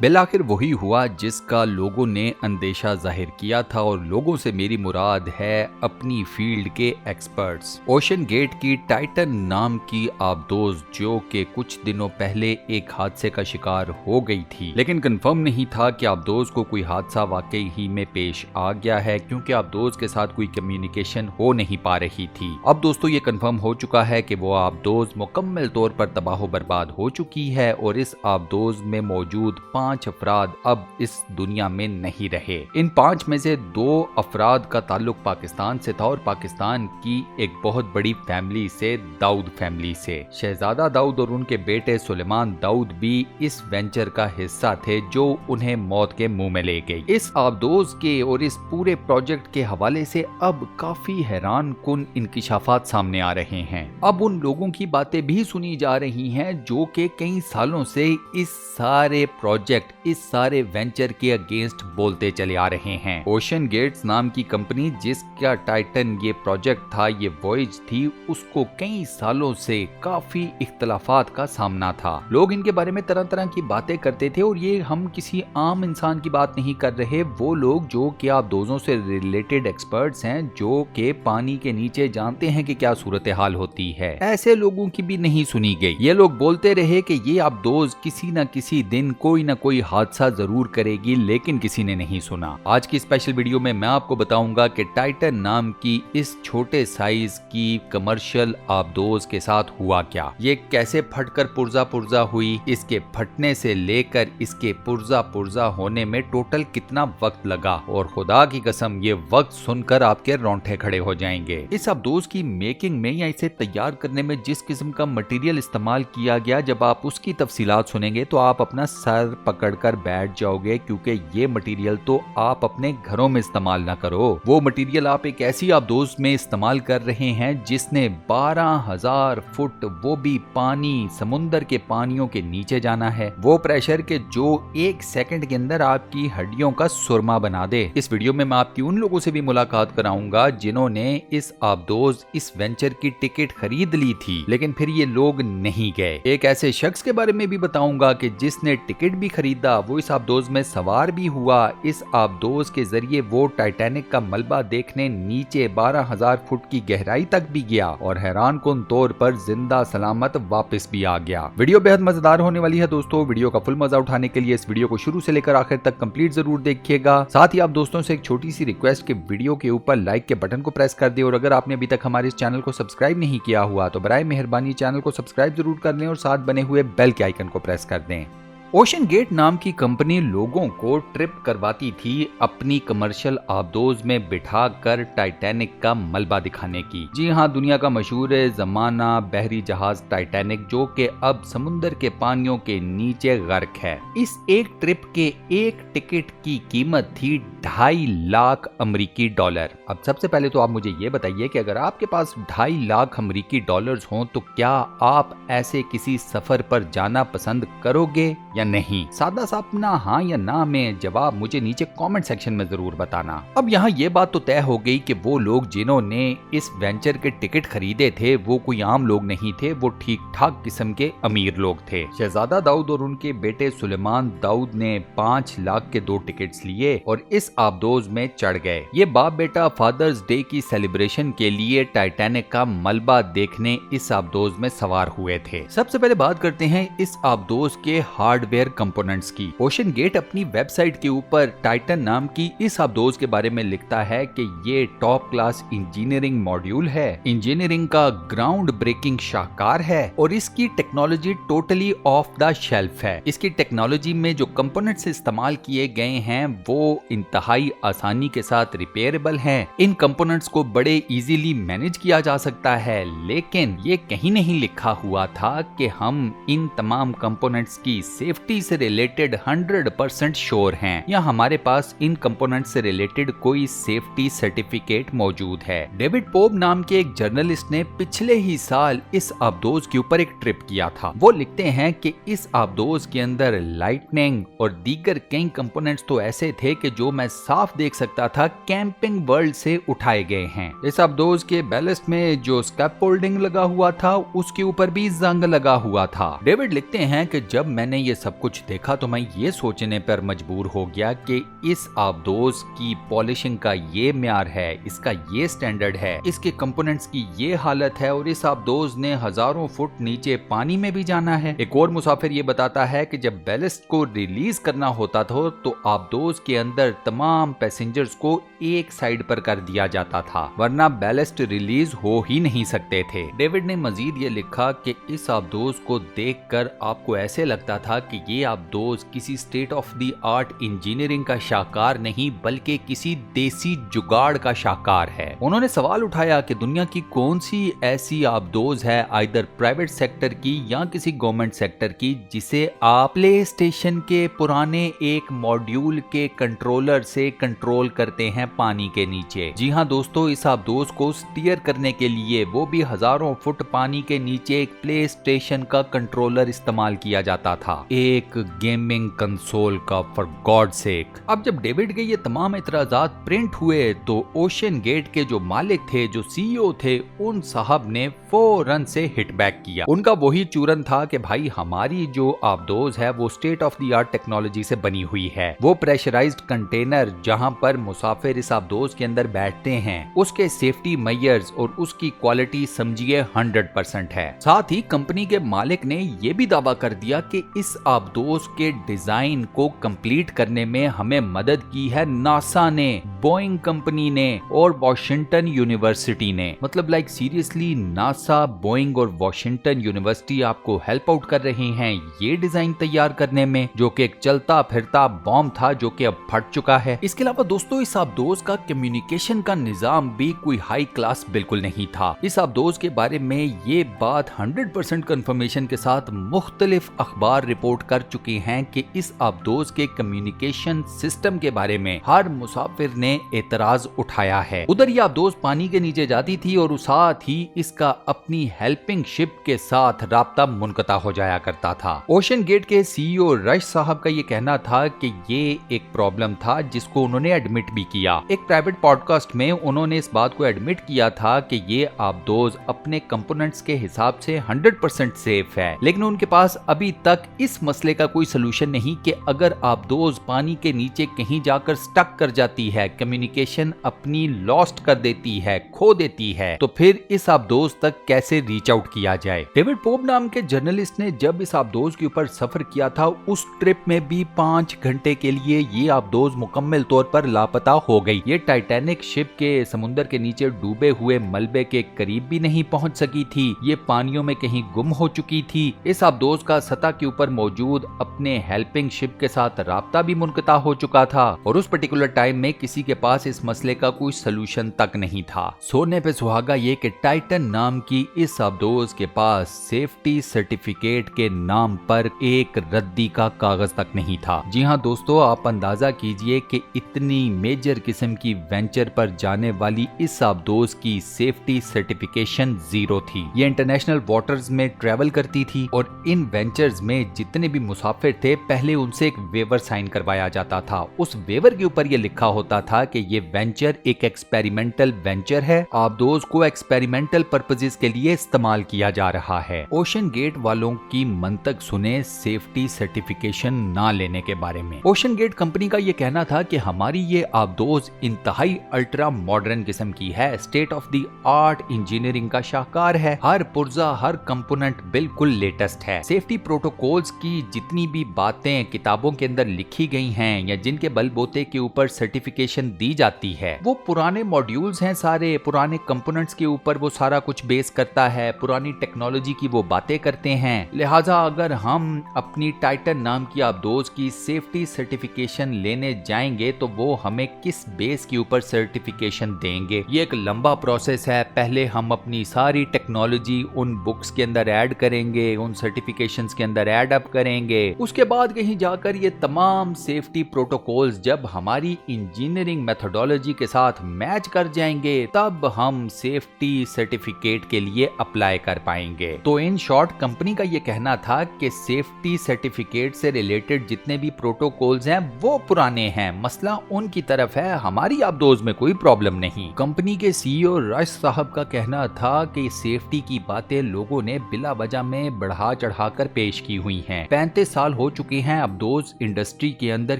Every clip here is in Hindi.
बिल आखिर वही हुआ जिसका लोगों ने अंदेशा जाहिर किया था, और लोगों से मेरी मुराद है अपनी फील्ड के एक्सपर्ट्स। ओशन गेट की टाइटन नाम की आबदोज जो कि कुछ दिनों पहले एक हादसे का शिकार हो गई थी, लेकिन कंफर्म नहीं था कि आबदोज को कोई हादसा वाकई ही में पेश आ गया है, क्योंकि आबदोज के साथ कोई कम्युनिकेशन हो नहीं पा रही थी। अब दोस्तों ये कंफर्म हो चुका है कि वो आबदोज मुकम्मल तौर पर तबाह बर्बाद हो चुकी है, और इस आबदोज में मौजूद 5 अफराद अब इस दुनिया में नहीं रहे। इन 5 में से 2 अफराद का ताल्लुक पाकिस्तान से था, और पाकिस्तान की एक बहुत बड़ी फैमिली से, दाऊद फैमिली से। शहजादा दाऊद और उनके बेटे सुलेमान दाऊद भी इस वेंचर का हिस्सा थे जो उन्हें मौत के मुंह में ले गई। इस आबदोज के और इस पूरे प्रोजेक्ट के हवाले से अब काफी हैरान कुन इंकिशाफात सामने आ रहे हैं। अब उन लोगों की बातें भी सुनी जा रही हैं जो कि कई सालों से इस सारे प्रोजेक्ट, इस सारे वेंचर के अगेंस्ट बोलते चले आ रहे हैं। ओशन गेट्स नाम की कंपनी जिसका टाइटन ये प्रोजेक्ट था, ये वॉयज थी, उसको कई सालों से काफी इख्तलाफात का सामना था। लोग इनके बारे में तरह तरह की बातें करते थे, और ये हम किसी आम इंसान की बात नहीं कर रहे, वो लोग जो कि आबदोजों से रिलेटेड एक्सपर्ट्स हैं, जो कि पानी के नीचे जानते हैं कि क्या सूरत हाल होती है। ऐसे लोगों की भी नहीं सुनी गई। ये लोग बोलते रहे कि ये आबदोज किसी न किसी दिन कोई न कोई हादसा जरूर करेगी, लेकिन किसी ने नहीं सुना। आज की स्पेशल वीडियो में मैं आपको बताऊंगा कि टाइटन नाम की इस छोटे साइज की कमर्शियल आबदोज के साथ हुआ क्या, ये कैसे फटकर पुर्जा पुर्जा हुई, इसके फटने से लेकर इसके पुर्जा पुर्जा होने में टोटल कितना वक्त लगा, और खुदा की कसम ये वक्त सुनकर आपके रोंगटे खड़े हो जाएंगे। इस आबदोज की मेकिंग में या इसे तैयार करने में जिस किस्म का मटेरियल इस्तेमाल किया गया, जब आप उसकी तफसीलात सुनेंगे तो आप अपना सर पकड़कर बैठ जाओगे, क्योंकि ये मटेरियल तो आप अपने घरों में इस्तेमाल ना करो। वो मटेरियल आप एक ऐसी आबदोज में इस्तेमाल कर रहे हैं जिसने 12,000 फुट, वो भी पानी, समुंदर के पानियों के नीचे जाना है, वो प्रेशर के जो 1 सेकंड के अंदर आपकी हड्डियों का सुरमा बना दे। इस वीडियो में मैं आपकी उन लोगों से भी मुलाकात कराऊंगा जिन्होंने इस आबदोज, इस वेंचर की टिकट खरीद ली थी, लेकिन फिर ये लोग नहीं गए। एक ऐसे शख्स के बारे में भी बताऊंगा कि जिसने टिकट भी खरीदा, वो इस आबदोज में सवार भी हुआ, इस आबदोज के जरिए वो टाइटैनिक का मलबा देखने नीचे 12,000 फुट की गहराई तक भी गया, और हैरान कुन तौर पर जिंदा सलामत वापस भी आ गया। वीडियो बेहद मजेदार होने वाली है दोस्तों। वीडियो का फुल मजा उठाने के लिए इस वीडियो को शुरू से लेकर आखिर तक कंप्लीट जरूर देखिएगा। साथ ही आप दोस्तों से एक छोटी सी रिक्वेस्ट कि वीडियो के ऊपर लाइक के बटन को प्रेस कर दे, और अगर आपने अभी तक हमारे इस चैनल को सब्सक्राइब नहीं किया हुआ तो बराए मेहरबानी चैनल को सब्सक्राइब जरूर कर लें, और साथ बने हुए बेल के आइकन को प्रेस कर दें। ओशन गेट नाम की कंपनी लोगों को ट्रिप करवाती थी अपनी कमर्शियल आबदोज में बिठाकर टाइटैनिक का मलबा दिखाने की। जी हाँ, दुनिया का मशहूर जमाना बहरी जहाज टाइटैनिक जो कि अब समुंदर के पानियों के नीचे गर्क है। इस एक ट्रिप के एक टिकट की कीमत थी 2.5 लाख अमेरिकी डॉलर। अब सबसे पहले तो आप मुझे ये बताइए कि अगर आपके पास 2.5 लाख अमेरिकी डॉलर्स हों तो क्या आप ऐसे किसी सफर पर जाना पसंद करोगे या नहीं? सादा सा अपना हाँ या ना में जवाब मुझे नीचे कमेंट सेक्शन में जरूर बताना। अब यहाँ ये बात तो तय हो गई कि वो लोग जिन्होंने इस वेंचर के टिकट खरीदे थे वो कोई आम लोग नहीं थे, वो ठीक ठाक किस्म के अमीर लोग थे। शहजादा दाऊद और उनके बेटे सुलेमान दाऊद ने 5 लाख के 2 टिकट्स लिए और इस आबदोज में चढ़ गए। ये बाप बेटा फादर्स डे की सेलिब्रेशन के लिए टाइटैनिक का मलबा देखने इस आबदोज में सवार हुए थे। सबसे पहले बात करते हैं इस आबदोज के हार्डवेयर कंपोनेंट्स की। ओशन गेट अपनी वेबसाइट के ऊपर टाइटन नाम की इस आबदोज के बारे में लिखता है कि ये टॉप क्लास इंजीनियरिंग मॉड्यूल है, इंजीनियरिंग का ग्राउंड ब्रेकिंग शाहकार है और इसकी technology totally off the shelf है। इसकी टेक्नोलॉजी में जो कंपोनेंट्स इस्तेमाल किए गए हैं वो इंतहाई आसानी के साथ रिपेयरेबल हैं। इन कंपोनेंट्स को बड़े इजीली मैनेज किया जा सकता है, लेकिन ये कहीं नहीं लिखा हुआ था कि हम इन तमाम कंपोनेंट्स की सेफ्टी से रिलेटेड 100% श्योर हैं या हमारे पास इन कंपोनेंट्स से रिलेटेड कोई सेफ्टी सर्टिफिकेट मौजूद है। डेविड पोप नाम के एक जर्नलिस्ट ने पिछले ही साल इस आबदोज के ऊपर एक ट्रिप किया था। वो लिखते हैं कि इस आबदोज के अंदर लाइटनिंग और दीगर कई कंपोनेंट्स तो ऐसे थे कि जो मैं साफ देख सकता था कैंपिंग वर्ल्ड से उठाए गए हैं। इस आबदोज के बैलेस्ट में जो स्कैफोल्डिंग लगा हुआ था उसके ऊपर भी जंग लगा हुआ था। डेविड लिखते हैं कि जब मैंने ये सब कुछ देखा तो मैं ये सोचने पर मजबूर हो गया कि इस आबदोज की पॉलिशिंग का ये म्यार है, इसका ये स्टैंडर्ड है, इसके कंपोनेंट्स की ये हालत है और इस आबदोज ने हजारों फुट नीचे पानी में भी जाना है। एक और मुसाफिर ये बताता है कि जब बैलिस्ट को रिलीज करना होता था तो आबदोज के अंदर तमाम पैसेंजर्स को एक साइड पर कर दिया जाता था, वरना बैलिस्ट रिलीज हो ही नहीं सकते थे। डेविड ने मजीद ये लिखा कि इस आबदोज को देखकर आपको ऐसे लगता था कि ये आबदोज किसी state of the art engineering का शाहकार नहीं बल्कि किसी देसी जुगाड़ का शाहकार है। उन्होंने सवाल उठाया कि दुनिया की कौन सी ऐसी आबदोज है आइदर प्राइवेट सेक्टर की या किसी गवर्नमेंट सेक्टर की जिसे आप प्ले स्टेशन के पुराने एक मॉड्यूल के कंट्रोलर से कंट्रोल करते हैं पानी के नीचे। जी हाँ दोस्तों, इस आबदोज को स्टीयर करने के लिए वो भी हजारों फुट पानी के नीचे एक प्ले स्टेशन का कंट्रोलर इस्तेमाल किया जाता था, एक गेमिंग कंसोल का, फॉर गॉड सेक। अब जब डेविड के ये तमाम इतराजात प्रिंट हुए तो ओशन गेट के जो मालिक थे, जो सीईओ थे, उन साहब ने फौरन से हिट बैक किया। उनका वही चूरन था कि भाई हमारी जो आबदोज है वो state of the art technology से बनी हुई है। वो प्रेशराइज्ड कंटेनर जहां पर मुसाफिर इस आबदोज के अंदर बैठते हैं, उसके सेफ्टी मेजर्स और उसकी क्वालिटी समझिए 100% है। साथ ही कंपनी के मालिक ने यह भी दावा कर दिया कि इस आबदोज के डिजाइन को कंप्लीट करने में हमें मदद की है नासा ने, बोइंग कंपनी ने और वॉशिंगटन यूनिवर्सिटी ने। मतलब लाइक सीरियसली नासा, बोइंग और वॉशिंगटन यूनिवर्सिटी आपको हेल्प आउट कर रहे हैं ये डिजाइन तैयार करने में, जो कि एक चलता फिरता बॉम्ब था जो कि अब फट चुका है। इसके अलावा दोस्तों इस आबदोज का कम्युनिकेशन का निजाम भी कोई हाई क्लास बिल्कुल नहीं था। इस आबदोज के बारे में ये बात 100% कंफर्मेशन के साथ मुख्तलिफ अखबार रिपोर्ट कर चुके हैं कि इस आबदोज के कम्युनिकेशन सिस्टम के बारे में हर मुसाफिर ने एतराज उठाया है। उधर ये आबदोज पानी के नीचे जाती थी और साथ ही इसका अपनी हेल्पिंग शिप के साथ राब्ता मुनक़ता हो जाया करता था। ओशन गेट के सीईओ रश साहब का ये कहना था कि ये एक प्रॉब्लम था जिसको उन्होंने एडमिट भी किया। एक प्राइवेट पॉडकास्ट में उन्होंने इस बात को एडमिट किया था कि ये आबदोज अपने कंपोनेंट्स के हिसाब से 100% सेफ है, लेकिन उनके पास अभी तक इस मसले का कोई सलूशन नहीं कि अगर आबदोज पानी के नीचे कहीं जाकर स्टक कर जाती है, कम्युनिकेशन अपनी लॉस्ट कर देती है, खो देती है, तो फिर इस आबदोज तक कैसे रीच आउट किया जाए। डेविड पोप नाम के जर्नलिस्ट ने जब इस आबदोज के ऊपर सफर किया था, उस ट्रिप में भी 5 घंटे के लिए ये आबदोज मुकम्मल तौर पर लापता हो गई। ये टाइटैनिक शिप के समुद्र के नीचे डूबे हुए मलबे के करीब भी नहीं पहुंच सकी थी, ये पानियों में कहीं गुम हो चुकी थी। इस आबदोज का सतह के ऊपर मौजूद अपने हेल्पिंग शिप के साथ राब्ता भी मुनक़ता हो चुका था और उस पर्टिकुलर टाइम में किसी के पास इस मसले का कोई सलूशन तक नहीं था। सोने पे सुहागा ये कि टाइटन नाम की इस आबदोज के पास सेफ्टी सर्टिफिकेट के नाम पर एक रद्दी का कागज तक नहीं था। जी हाँ दोस्तों, आप अंदाजा कीजिए कि इतनी मेजर किस्म की वेंचर पर जाने वाली इस आबदोज की सेफ्टी सर्टिफिकेशन 0 थी। ये इंटरनेशनल वाटर्स में ट्रेवल करती थी और इन वेंचर्स में जितने भी मुसाफिर थे पहले उनसे एक वेवर साइन करवाया जाता था। उस वेवर के ऊपर ये लिखा होता था कि ये वेंचर एक एक्सपेरिमेंटल वेंचर है, आबदोज को एक्सपेरिमेंटल पर्पसेस के लिए इस्तेमाल किया जा रहा है। ओशन गेट वालों की मंतक सुने सेफ्टी सर्टिफिकेशन ना लेने के बारे में। ओशन गेट कंपनी का ये कहना था कि हमारी ये आबदोज इंतहाई अल्ट्रा मॉडर्न किस्म की है, state of the art engineering का शाहकार है, हर पुर्जा हर कंपोनेंट बिल्कुल लेटेस्ट है। सेफ्टी प्रोटोकॉल्स की जितनी भी बातें किताबों के अंदर लिखी गई हैं या जिनके बलबूते के ऊपर सर्टिफिकेशन दी जाती है वो पुराने मॉड्यूल्स हैं, सारे पुराने कंपोनेंट्स के ऊपर वो सारा कुछ बेस करता है, पुरानी टेक्नोलॉजी की वो बातें करते हैं। लिहाजा अगर हम अपनी टाइटन नाम की आबदोज की सेफ्टी सर्टिफिकेशन लेने जाएंगे तो वो हमें किस बेस के ऊपर सर्टिफिकेशन देंगे। ये एक लंबा प्रोसेस है। पहले हम अपनी सारी टेक्नोलॉजी उन बुक्स के अंदर ऐड करेंगे, उन सर्टिफिकेशंस के अंदर ऐड अप करेंगे, उसके बाद कहीं जाकर ये तमाम सेफ्टी प्रोटोकॉल्स जब हमारी इंजीनियरिंग मेथोडोलॉजी के साथ मैच कर जाएंगे तब हम सेफ्टी सर्टिफिकेट के लिए अप्लाई कर पाएंगे। तो इन शॉर्ट कंपनी का ये कहना था कि सेफ्टी सर्टिफिकेट से रिलेटेड जितने भी प्रोटोकॉल्स हैं वो पुराने हैं, मसला उनकी तरफ है, हमारी आबदोज में कोई प्रॉब्लम नहीं। कंपनी के सीईओ रश साहब का कहना था कि सेफ्टी की बातें लोगों ने बिला वजह में बढ़ा चढ़ाकर पेश की हुई हैं। 35 साल हो चुके हैं अब्दोज इंडस्ट्री के अंदर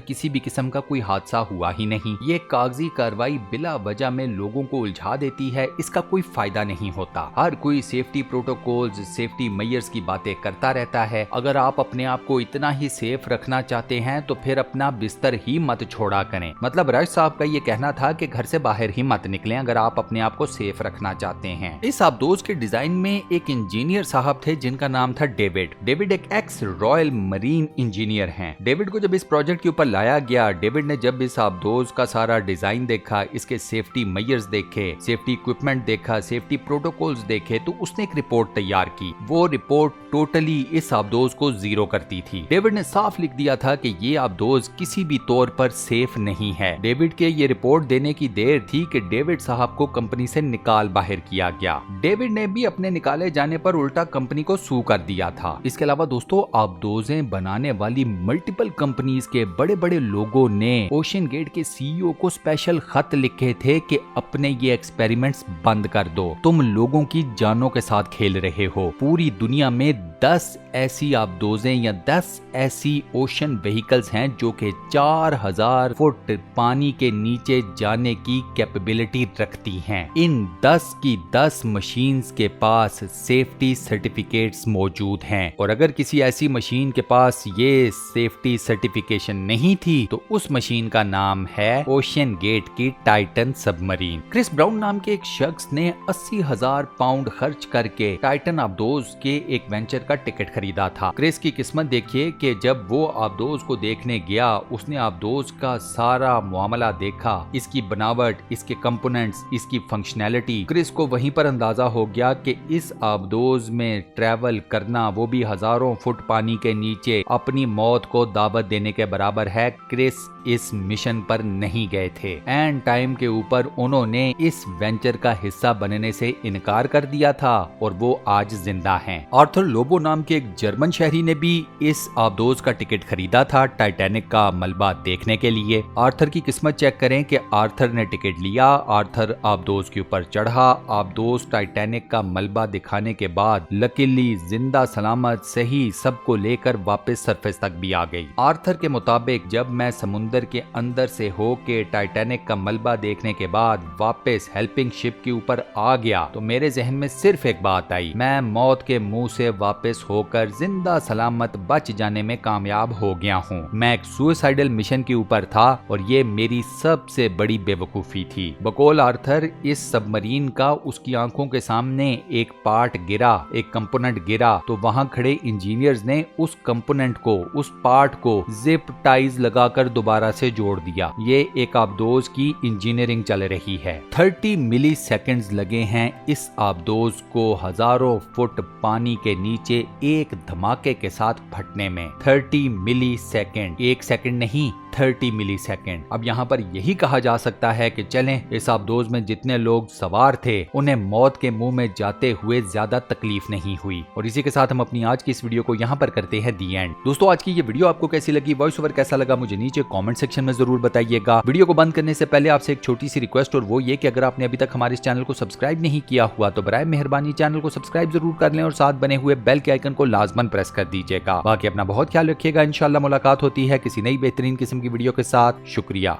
किसी भी किस्म का कोई हादसा हुआ ही नहीं। ये कागजी कार्रवाई बिला वजह में लोगों को उलझा देती है, इसका कोई फायदा नहीं होता। हर कोई सेफ्टी प्रोटोकॉल्स, सेफ्टी मेजर्स की बातें करता रहता है। अगर आप अपने आप को इतना ही सेफ रखना चाहते हैं तो फिर अपना बिस्तर ही मत छोड़ा करें। मतलब रश साहब का ये कहना था कि घर से बाहर ही मत निकलें अगर आप अपने आप को सेफ रखना चाहते हैं। इस आबदोज के डिजाइन में एक इंजीनियर साहब थे जिनका नाम था डेविड। डेविड एक एक्स रॉयल मरीन इंजीनियर हैं। डेविड को जब इस प्रोजेक्ट के ऊपर लाया गया, डेविड ने जब इस आबदोज का सारा डिजाइन देखा, इसके सेफ्टी मेजर्स देखे, सेफ्टी इक्विपमेंट देखा, सेफ्टी प्रोटोकॉल्स देखे, तो उसने एक रिपोर्ट तैयार की। वो रिपोर्ट टोटली इस आबदोज को जीरो करती थी। डेविड ने साफ लिख दिया था कि ये आबदोज किसी भी तौर पर सेफ नहीं है। डेविड के ये रिपोर्ट देने की देर थी कि डेविड साहब को कंपनी से निकाल बाहर किया गया। डेविड ने भी अपने निकाले जाने पर उल्टा कंपनी को सू कर दिया था। इसके अलावा दोस्तों, आबदोजें बनाने वाली मल्टीपल कंपनीज के बड़े बड़े लोगों ने ओशन गेट के सीईओ को स्पेशल खत लिखे थे कि अपने ये एक्सपेरिमेंट्स बंद कर दो, तुम लोगों की जानों के साथ खेल रहे हो। पूरी दुनिया में 10 ऐसी आबदोजें या 10 ऐसी ओशन व्हीकल्स हैं जो कि 4000 फुट पानी के नीचे जाने की कैपेबिलिटी रखती हैं। इन 10 की 10 मशीन्स के पास सेफ्टी सर्टिफिकेट्स मौजूद हैं, और अगर किसी ऐसी मशीन के पास ये सेफ्टी सर्टिफिकेशन नहीं थी तो उस मशीन का नाम है ओशन गेट की टाइटन सबमरीन। क्रिस ब्राउन नाम के एक शख्स ने 80,000 पाउंड खर्च करके टाइटन आबदोज के एक वेंचर का टिकट खरीदा था। क्रिस की किस्मत देखिए कि जब वो आबदोज को देखने गया, उसने आबदोज का सारा मामला देखा, इसकी बनावट, इसके कंपोनेंट्स, इसकी फंक्शनैलिटी। क्रिस को वहीं पर अंदाजा हो गया कि इस आबदोज में ट्रैवल करना, वो भी हजारों फुट पानी के नीचे, अपनी मौत को दावत देने के बराबर है। क्रिस इस मिशन पर नहीं गए थे। एंड टाइम के ऊपर उन्होंने इस वेंचर का हिस्सा बनने से इनकार कर दिया था और वो आज जिंदा हैं। आर्थर लोबो नाम के एक जर्मन शहरी ने भी इस आबदोज का टिकट खरीदा था टाइटैनिक का मलबा देखने के लिए। आर्थर की किस्मत चेक करें कि आर्थर ने टिकट लिया, आर्थर आबदोज के ऊपर चढ़ा, आबदोज टाइटैनिक का मलबा दिखाने के बाद लकीली जिंदा सलामत सही सबको लेकर वापस सरफेस तक भी आ गई। आर्थर के मुताबिक जब मैं समुद्र के अंदर से होके टाइटैनिक का मलबा देखने के बाद वापस हेल्पिंग शिप के ऊपर आ गया तो मेरे जहन में सिर्फ एक बात आई, मैं मौत के मुंह से वापस होकर जिंदा सलामत बच जाने में कामयाब हो गया हूँ। मैं एक सुसाइडल मिशन के ऊपर था और ये मेरी सबसे बड़ी बेवकूफी थी। बकौल आर्थर, इस सबमरीन का उसकी आंखों के सामने एक पार्ट गिरा, एक कंपोनेंट गिरा, तो वहां खड़े इंजीनियर्स ने उस कंपोनेंट को, उस पार्ट को जिप टाइज लगाकर दोबारा से जोड़ दिया। ये एक आबदोज की इंजीनियरिंग चल रही है। 30 मिली सेकेंड्स लगे हैं इस आबदोज को हजारों फुट पानी के नीचे एक धमाके के साथ फटने में। 30 मिली सेकेंड, एक सेकेंड नहीं, 30 मिली सेकेंड। अब यहाँ पर यही कहा जा सकता है कि चलें, इस आबदोज में जितने लोग सवार थे उन्हें मौत के मुंह में जाते हुए ज्यादा तकलीफ नहीं हुई। और इसी के साथ हम अपनी आज की इस वीडियो को यहाँ पर करते हैं दी एंड। दोस्तों, आज की ये वीडियो आपको कैसी लगी, वॉइस ओवर कैसा लगा, मुझे नीचे कमेंट सेक्शन में जरूर बताइएगा। वीडियो को बंद करने से पहले आपसे एक छोटी सी रिक्वेस्ट, और वो ये कि अगर आपने अभी तक हमारे इस चैनल को सब्सक्राइब नहीं किया हुआ तो बराए मेहरबानी चैनल को सब्सक्राइब जरूर कर लें और साथ बने हुए बेल के आइकन को लाजमन प्रेस कर दीजिएगा। बाकी अपना बहुत ख्याल रखिएगा। इंशाल्लाह मुलाकात होती है किसी नई बेहतरीन किस्म की वीडियो के साथ। शुक्रिया।